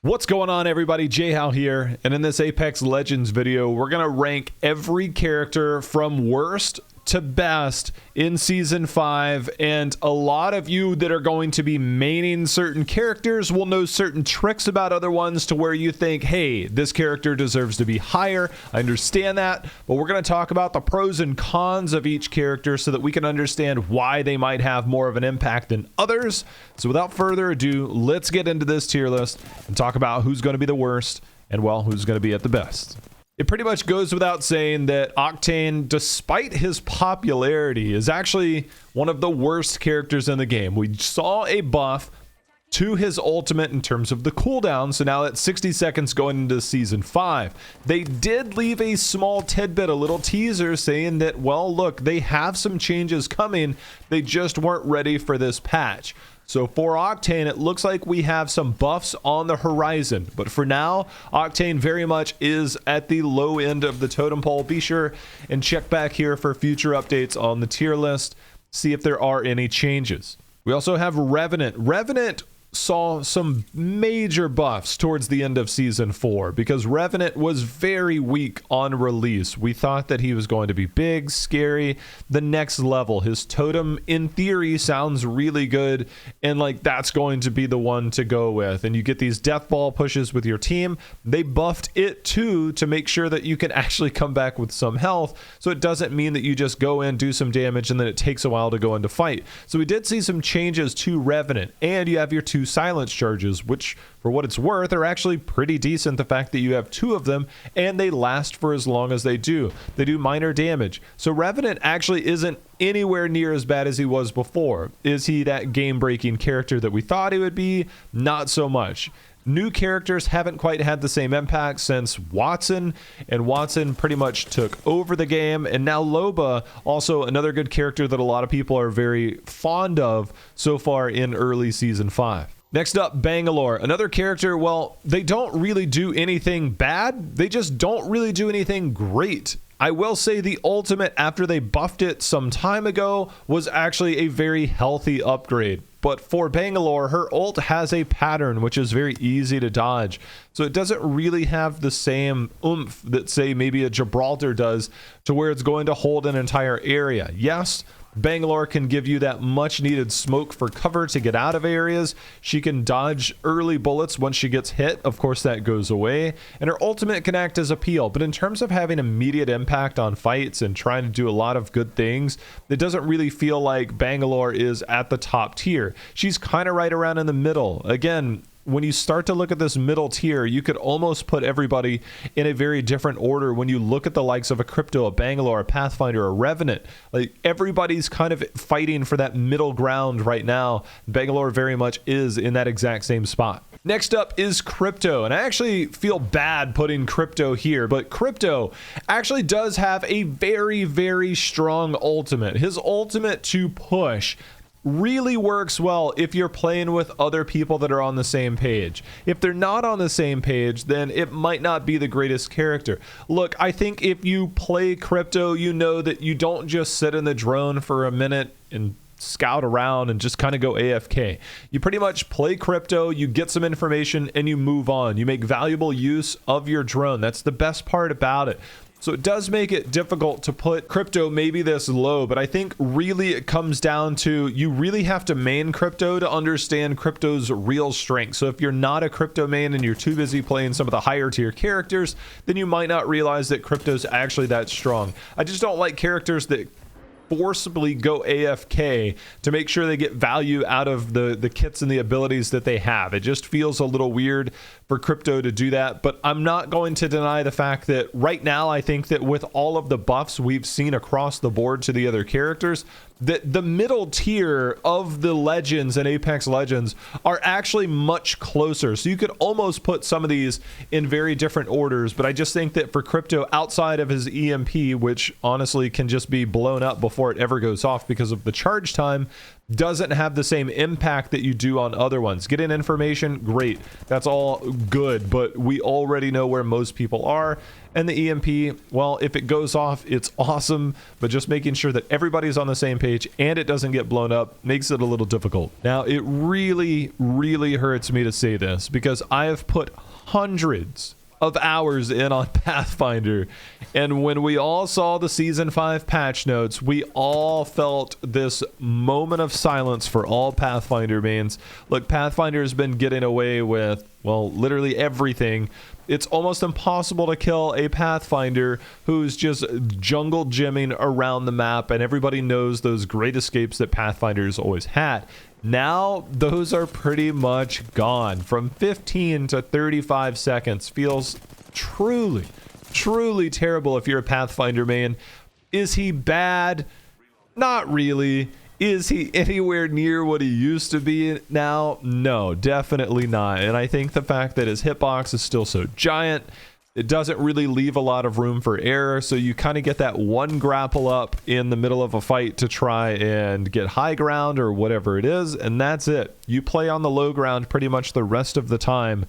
What's going on, everybody? JHow here, and in this Apex Legends video, we're gonna rank every character from worst to best in Season 5, and a lot of you that are going to be maining certain characters will know certain tricks about other ones to where you think, hey, this character deserves to be higher. I understand that, but we're gonna talk about the pros and cons of each character so that we can understand why they might have more of an impact than others. So without further ado, let's get into this tier list and talk about who's gonna be the worst and, well, who's gonna be at the best. It pretty much goes without saying that Octane, despite his popularity, is actually one of the worst characters in the game. We saw a buff to his ultimate in terms of the cooldown, so now that's 60 seconds going into Season 5. They did leave a small tidbit, a little teaser, saying that, well, look, they have some changes coming, they just weren't ready for this patch. So for Octane, it looks like we have some buffs on the horizon. But for now, Octane very much is at the low end of the totem pole. Be sure and check back here for future updates on the tier list. See if there are any changes. We also have Revenant. Revenant saw some major buffs towards the end of Season 4 because Revenant was very weak on release. We thought that he was going to be big, scary, the next level. His totem in theory sounds really good, and like that's going to be the one to go with. And you get these death ball pushes with your team. They buffed it too to make sure that you can actually come back with some health, so it doesn't mean that you just go in, do some damage, and then it takes a while to go into fight. So we did see some changes to Revenant, and you have your two silence charges, which for what it's worth are actually pretty decent. The fact that you have two of them and they last for as long as they do minor damage. So Revenant actually isn't anywhere near as bad as he was before. Is he that game-breaking character that we thought he would be? Not so much. New characters haven't quite had the same impact since Watson, and Watson pretty much took over the game. And now Loba, also another good character that a lot of people are very fond of so far in early Season 5. Next up, Bangalore, another character, well, they don't really do anything bad. They just don't really do anything great. I will say the ultimate, after they buffed it some time ago, was actually a very healthy upgrade. But for Bangalore, her ult has a pattern which is very easy to dodge. So it doesn't really have the same oomph that, say, maybe a Gibraltar does, to where it's going to hold an entire area. Yes, Bangalore can give you that much needed smoke for cover to get out of areas. She can dodge early bullets once she gets hit. Of course, that goes away. And her ultimate can act as a peel. But in terms of having immediate impact on fights and trying to do a lot of good things, it doesn't really feel like Bangalore is at the top tier. She's kind of right around in the middle. Again, when you start to look at this middle tier, you could almost put everybody in a very different order when you look at the likes of a Crypto, a Bangalore, a Pathfinder, a Revenant. Like, everybody's kind of fighting for that middle ground right now. Bangalore very much is in that exact same spot. Next up is Crypto, and I actually feel bad putting Crypto here, but Crypto actually does have a very, very strong ultimate. His ultimate to push really works well if you're playing with other people that are on the same page. If they're not on the same page, then it might not be the greatest character. Look, I think if you play Crypto, you know that you don't just sit in the drone for a minute and scout around and just kind of go AFK. You pretty much play Crypto, you get some information, and you move on. You make valuable use of your drone. That's the best part about it. So it does make it difficult to put Crypto maybe this low, but I think really it comes down to you really have to main Crypto to understand Crypto's real strength. So if you're not a Crypto main and you're too busy playing some of the higher tier characters, then you might not realize that Crypto's actually that strong. I just don't like characters that forcibly go AFK to make sure they get value out of the kits and the abilities that they have. It just feels a little weird for Crypto to do that, but I'm not going to deny the fact that right now I think that with all of the buffs we've seen across the board to the other characters, that the middle tier of the Legends and Apex Legends are actually much closer. So you could almost put some of these in very different orders, but I just think that for Crypto, outside of his EMP, which honestly can just be blown up before it ever goes off because of the charge time, doesn't have the same impact that you do on other ones. Getting information, great. That's all good, but we already know where most people are. And the EMP, well, if it goes off, it's awesome, but just making sure that everybody's on the same page and it doesn't get blown up makes it a little difficult. Now, it really, really hurts me to say this because I have put hundreds of hours in on Pathfinder, and when we all saw the season 5 patch notes, we all felt this moment of silence for all Pathfinder mains. Look, Pathfinder has been getting away with, well, literally everything. It's almost impossible to kill a Pathfinder who's just jungle gymming around the map, and everybody knows those great escapes that Pathfinder's always had. Now, those are pretty much gone. From 15 to 35 seconds feels truly, truly terrible if you're a Pathfinder main. Is he bad? Not really. Is he anywhere near what he used to be now? No, definitely not. And I think the fact that his hitbox is still so giant, it doesn't really leave a lot of room for error, so you kind of get that one grapple up in the middle of a fight to try and get high ground or whatever it is, and that's it. You play on the low ground pretty much the rest of the time,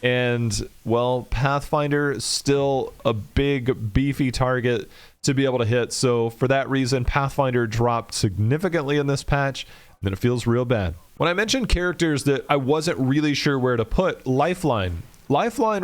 and, well, Pathfinder is still a big, beefy target to be able to hit, so for that reason, Pathfinder dropped significantly in this patch, and then it feels real bad. When I mentioned characters that I wasn't really sure where to put, Lifeline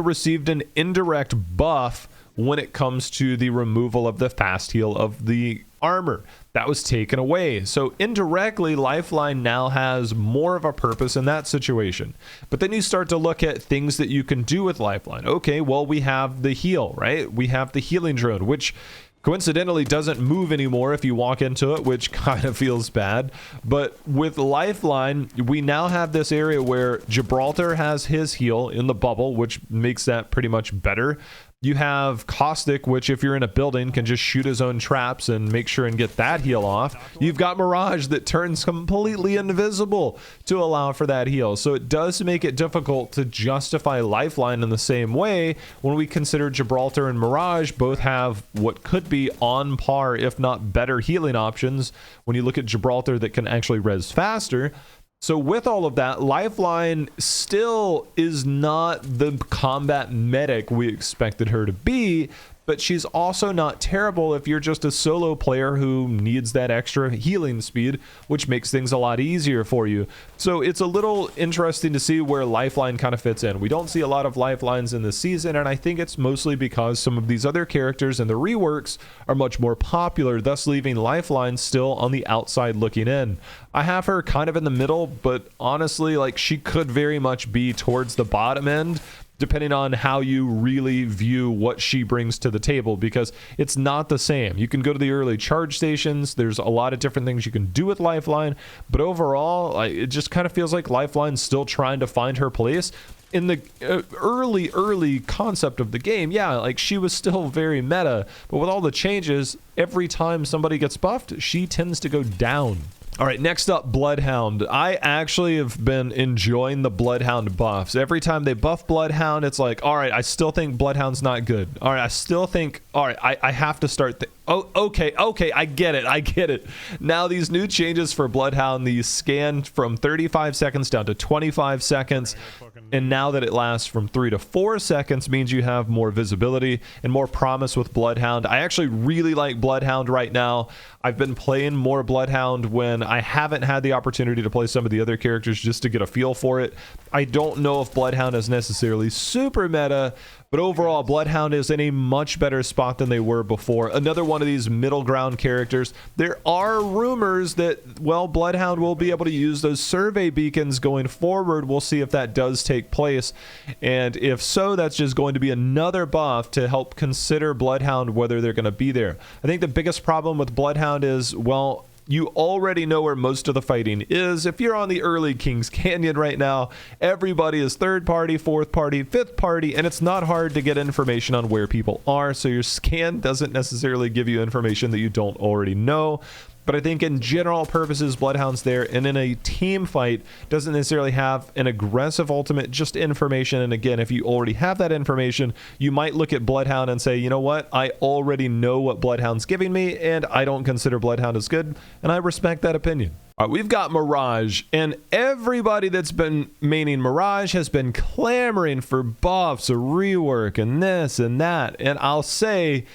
received an indirect buff when it comes to the removal of the fast heal of the armor. That was taken away. So indirectly, Lifeline now has more of a purpose in that situation. But then you start to look at things that you can do with Lifeline. Okay, well, we have the heal, right? We have the healing drone, which coincidentally doesn't move anymore if you walk into it, which kind of feels bad. But with Lifeline, we now have this area where Gibraltar has his heal in the bubble, which makes that pretty much better. You have Caustic, which if you're in a building can just shoot his own traps and make sure and get that heal off. You've got Mirage that turns completely invisible to allow for that heal. So it does make it difficult to justify Lifeline in the same way when we consider Gibraltar and Mirage both have what could be on par, if not better, healing options when you look at Gibraltar that can actually res faster. So with all of that, Lifeline still is not the combat medic we expected her to be, but she's also not terrible if you're just a solo player who needs that extra healing speed, which makes things a lot easier for you. So it's a little interesting to see where Lifeline kind of fits in. We don't see a lot of Lifelines in this season, and I think it's mostly because some of these other characters in the reworks are much more popular, thus leaving Lifeline still on the outside looking in. I have her kind of in the middle, but honestly, like, she could very much be towards the bottom end, depending on how you really view what she brings to the table, because it's not the same. You can go to the early charge stations. There's a lot of different things you can do with Lifeline, but overall, it just kind of feels like Lifeline's still trying to find her place. In the early concept of the game, yeah, like, she was still very meta, but with all the changes, every time somebody gets buffed, she tends to go down. All right, next up, Bloodhound. I actually have been enjoying the Bloodhound buffs. Every time they buff Bloodhound, it's like, all right, I still think Bloodhound's not good. All right, I still think, all right, I have to start. Oh, okay, I get it. Now these new changes for Bloodhound, these scan from 35 seconds down to 25 seconds, and now that it lasts from 3 to 4 seconds means you have more visibility and more promise with Bloodhound. I actually really like Bloodhound right now. I've been playing more Bloodhound when I haven't had the opportunity to play some of the other characters just to get a feel for it. I don't know if Bloodhound is necessarily super meta, but overall, Bloodhound is in a much better spot than they were before. Another one of these middle ground characters. There are rumors that, well, Bloodhound will be able to use those survey beacons going forward. We'll see if that does take place. And if so, that's just going to be another buff to help consider Bloodhound, whether they're going to be there. I think the biggest problem with Bloodhound is, well, you already know where most of the fighting is. If you're on the early Kings Canyon right now, everybody is third party, fourth party, fifth party, and it's not hard to get information on where people are, so your scan doesn't necessarily give you information that you don't already know. But I think in general purposes, Bloodhound's there, and in a team fight, doesn't necessarily have an aggressive ultimate, just information. And again, if you already have that information, you might look at Bloodhound and say, you know what, I already know what Bloodhound's giving me, and I don't consider Bloodhound as good, and I respect that opinion. All right, we've got Mirage, and everybody that's been maining Mirage has been clamoring for buffs, a rework, and this and that. And I'll say,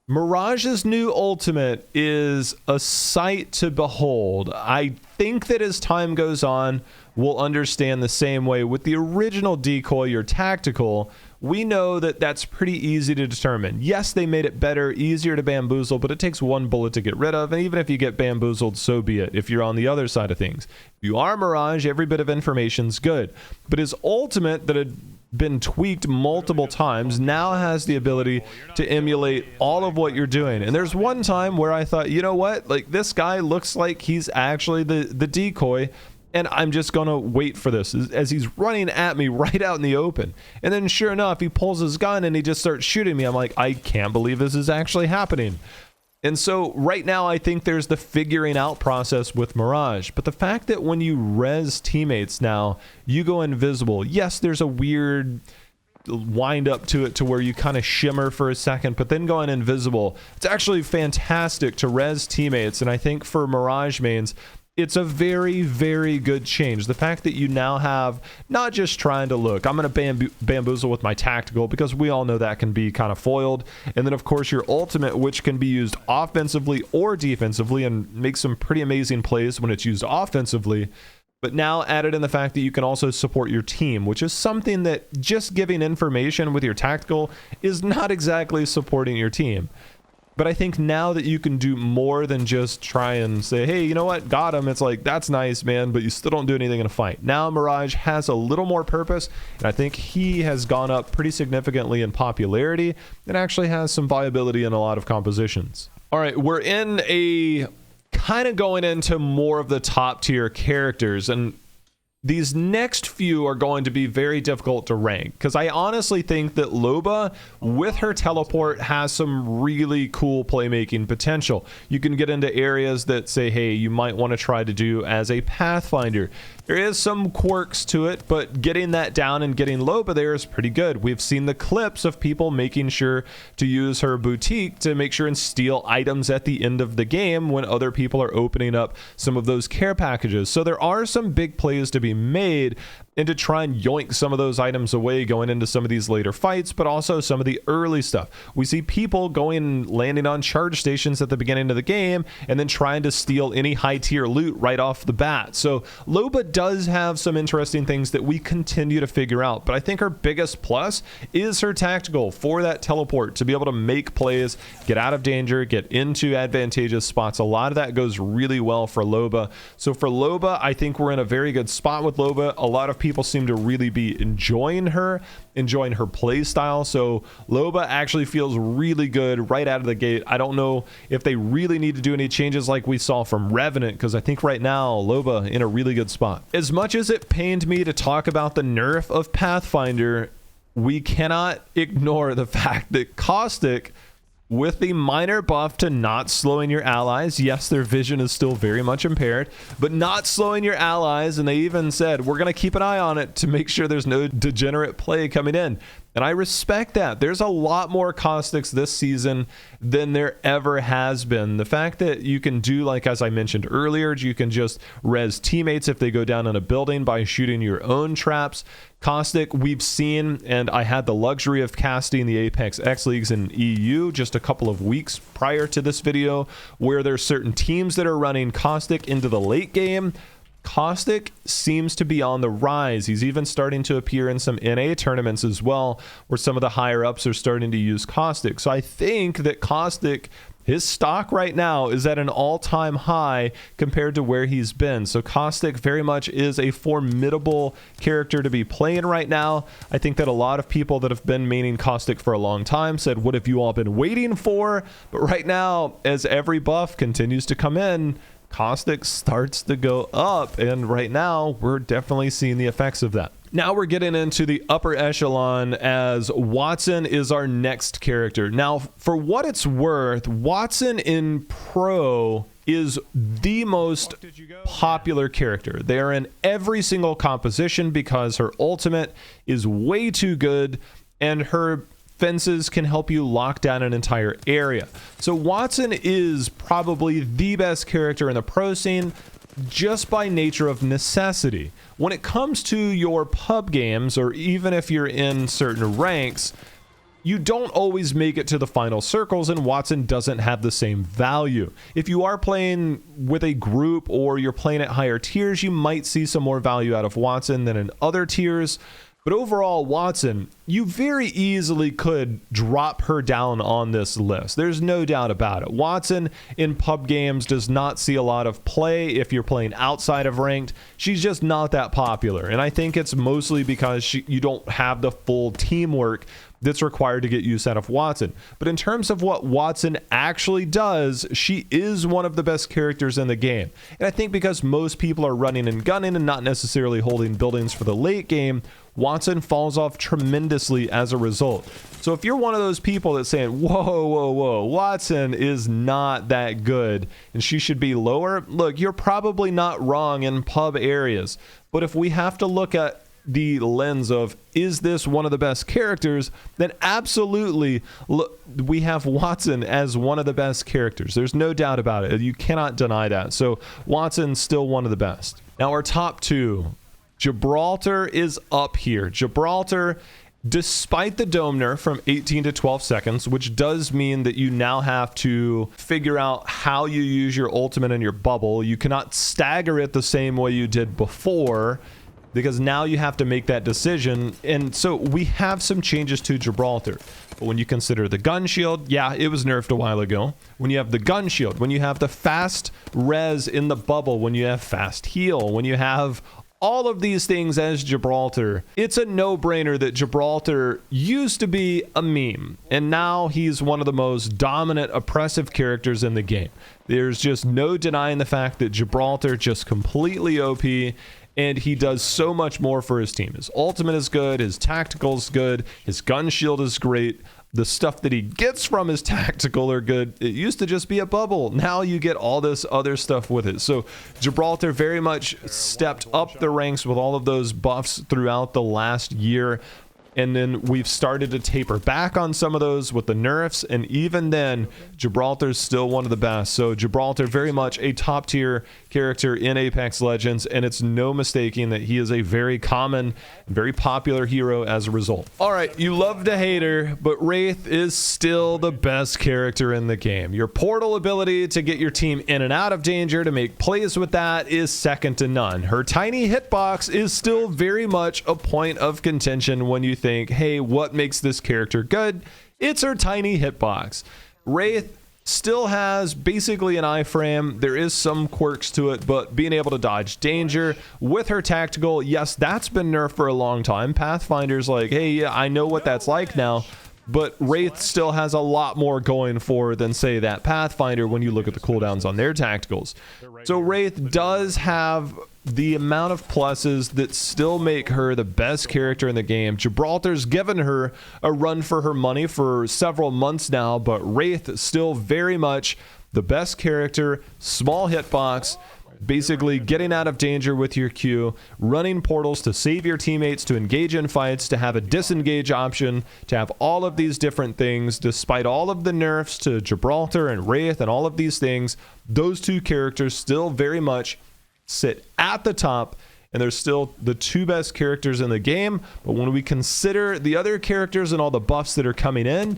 Mirage's new ultimate is a sight to behold. I think that as time goes on, we'll understand the same way. With the original decoy, your tactical, we know that that's pretty easy to determine. Yes, they made it better, easier to bamboozle, but it takes one bullet to get rid of. And even if you get bamboozled, so be it, if you're on the other side of things. If you are Mirage, every bit of information's good. But his ultimate that had been tweaked multiple times now has the ability to emulate all of what you're doing. And there's one time where I thought, you know what, like, this guy looks like he's actually the decoy, and I'm just gonna wait for this as he's running at me right out in the open. And then sure enough, he pulls his gun and he just starts shooting me. I'm like, I can't believe this is actually happening. And so right now, I think there's the figuring out process with Mirage. But the fact that when you res teammates now, you go invisible. Yes, there's a weird wind up to it to where you kind of shimmer for a second, but then going invisible. It's actually fantastic to res teammates. And I think for Mirage mains, it's a very, very good change. The fact that you now have not just trying to look, I'm going to bamboozle with my tactical, because we all know that can be kind of foiled. And then, of course, your ultimate, which can be used offensively or defensively and make some pretty amazing plays when it's used offensively. But now added in the fact that you can also support your team, which is something that just giving information with your tactical is not exactly supporting your team. But I think now that you can do more than just try and say, hey, you know what, got him. It's like, that's nice, man, but you still don't do anything in a fight. Now Mirage has a little more purpose, and I think he has gone up pretty significantly in popularity and actually has some viability in a lot of compositions. All right, we're in a kind of going into more of the top tier characters, and these next few are going to be very difficult to rank, because I honestly think that Loba, with her teleport, has some really cool playmaking potential. You can get into areas that say, hey, you might want to try to do as a Pathfinder. There is some quirks to it, but getting that down and getting Loba there is pretty good. We've seen the clips of people making sure to use her boutique to make sure and steal items at the end of the game when other people are opening up some of those care packages. So there are some big plays to be made and to try and yoink some of those items away going into some of these later fights, but also some of the early stuff. We see people going and landing on charge stations at the beginning of the game and then trying to steal any high tier loot right off the bat. So Loba does have some interesting things that we continue to figure out, but I think her biggest plus is her tactical for that teleport, to be able to make plays, get out of danger, get into advantageous spots. A lot of that goes really well for Loba. So for Loba, I think we're in a very good spot with Loba. A lot of people seem to really be enjoying her play style. So Loba actually feels really good right out of the gate. I don't know if they really need to do any changes like we saw from Revenant, because I think right now Loba in a really good spot. As much as it pained me to talk about the nerf of Pathfinder, we cannot ignore the fact that Caustic, with the minor buff to not slowing your allies, yes, their vision is still very much impaired, but not slowing your allies, and they even said, we're going to keep an eye on it to make sure there's no degenerate play coming in. And I respect that. There's a lot more Caustics this season than there ever has been. The fact that you can do, like as I mentioned earlier, you can just res teammates if they go down in a building by shooting your own traps. Caustic, we've seen, and I had the luxury of casting the Apex X Leagues in EU just a couple of weeks prior to this video, where there's certain teams that are running Caustic into the late game. Caustic seems to be on the rise. He's even starting to appear in some NA tournaments as well, where some of the higher ups are starting to use Caustic. So I think that Caustic, his stock right now is at an all-time high compared to where he's been. So Caustic very much is a formidable character to be playing right now. I think that a lot of people that have been maining Caustic for a long time said, what have you all been waiting for? But right now, as every buff continues to come in, Caustic starts to go up, and right now we're definitely seeing the effects of that. Now we're getting into the upper echelon, as Wattson is our next character. Now, for what it's worth, Wattson in Pro is the most popular character. They're in every single composition because her ultimate is way too good, and her fences can help you lock down an entire area. So Wattson is probably the best character in the pro scene. just by nature of necessity. When it comes to your pub games, or even if you're in certain ranks, you don't always make it to the final circles, and Wattson doesn't have the same value. If you are playing with a group or you're playing at higher tiers, you might see some more value out of Wattson than in other tiers. But overall, Wattson, you very easily could drop her down on this list. There's no doubt about it. Wattson in pub games does not see a lot of play if you're playing outside of ranked. She's just not that popular. And I think it's mostly because you don't have the full teamwork that's required to get use out of Wattson. But in terms of what Wattson actually does, she is one of the best characters in the game. And I think because most people are running and gunning and not necessarily holding buildings for the late game, Wattson falls off tremendously as a result. So if you're one of those people that's saying, whoa, Wattson is not that good and she should be lower, look, you're probably not wrong in pub areas. But if we have to look at the lens of, is this one of the best characters, then absolutely we have Wattson as one of the best characters. There's no doubt about it. You cannot deny that. So Wattson's still one of the best. Now our top two. Gibraltar is up here. Gibraltar, despite the dome nerf from 18 to 12 seconds, which does mean that you now have to figure out how you use your ultimate and your bubble. You cannot stagger it the same way you did before, because now you have to make that decision. And so we have some changes to Gibraltar. But when you consider the gun shield, yeah, it was nerfed a while ago. When you have the gun shield, when you have the fast res in the bubble, when you have fast heal, when you have all of these things as Gibraltar, it's a no-brainer that Gibraltar used to be a meme, and now he's one of the most dominant, oppressive characters in the game. There's just no denying the fact that Gibraltar just completely OP, and he does so much more for his team. His ultimate is good, his tactical is good, his gun shield is great. The stuff that he gets from his tactical are good. It used to just be a bubble. Now you get all this other stuff with it. So Gibraltar very much stepped up the ranks with all of those buffs throughout the last year. And then we've started to taper back on some of those with the nerfs. And even then, Gibraltar's still one of the best. So Gibraltar very much a top tier character in Apex Legends. And it's no mistaking that he is a very common, very popular hero as a result. All right, you love to hate her, but Wraith is still the best character in the game. Your portal ability to get your team in and out of danger, to make plays with that, is second to none. Her tiny hitbox is still very much a point of contention when you think, hey, what makes this character good? It's her tiny hitbox. Wraith still has basically an iframe. There is some quirks to it, but being able to dodge danger with her tactical, yes, that's been nerfed for a long time. Pathfinder's like, hey, yeah, I know what that's like now. But Wraith still has a lot more going for her than, say, that Pathfinder when you look at the cooldowns on their tacticals. So Wraith does have the amount of pluses that still make her the best character in the game. Gibraltar's given her a run for her money for several months now, but Wraith still very much the best character, small hitbox, basically getting out of danger with your Q, running portals to save your teammates, to engage in fights, to have a disengage option, to have all of these different things. Despite all of the nerfs to Gibraltar and Wraith and all of these things, those two characters still very much sit at the top, and they're still the two best characters in the game. But when we consider the other characters and all the buffs that are coming in,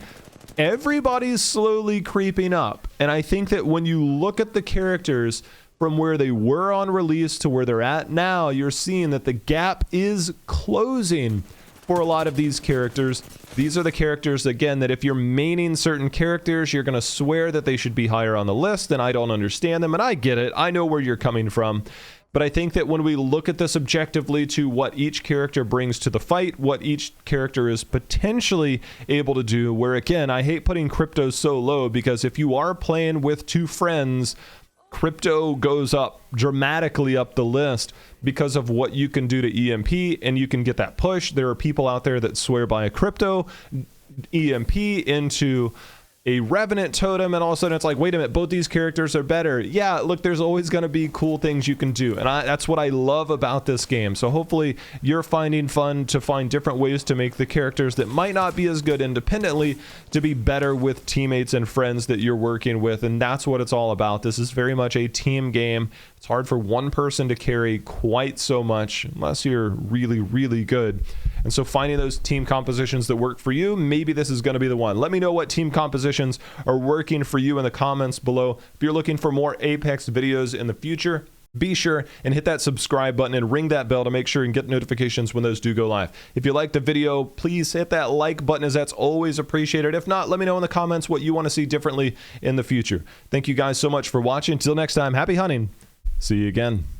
everybody's slowly creeping up. And I think that when you look at the characters from where they were on release to where they're at now, you're seeing that the gap is closing for a lot of these characters. These are the characters, again, that if you're maining certain characters, you're going to swear that they should be higher on the list, and I don't understand them, and I get it. I know where you're coming from. But I think that when we look at this objectively to what each character brings to the fight, what each character is potentially able to do, where, again, I hate putting Crypto so low, because if you are playing with two friends, Crypto goes up dramatically up the list because of what you can do to EMP, and you can get that push. There are people out there that swear by a Crypto EMP into a Revenant totem, and all of a sudden it's like, wait a minute, both these characters are better. Yeah, look, there's always going to be cool things you can do, and that's what I love about this game. So hopefully you're finding fun to find different ways to make the characters that might not be as good independently to be better with teammates and friends that you're working with, and that's what it's all about. This is very much a team game It's hard for one person to carry quite so much unless you're really, really good. And so finding those team compositions that work for you, maybe this is going to be the one. Let me know what team compositions are working for you in the comments below. If you're looking for more Apex videos in the future, be sure and hit that subscribe button and ring that bell to make sure you can get notifications when those do go live. If you liked the video, please hit that like button, as that's always appreciated. If not, let me know in the comments what you want to see differently in the future. Thank you guys so much for watching. Until next time, happy hunting. See you again.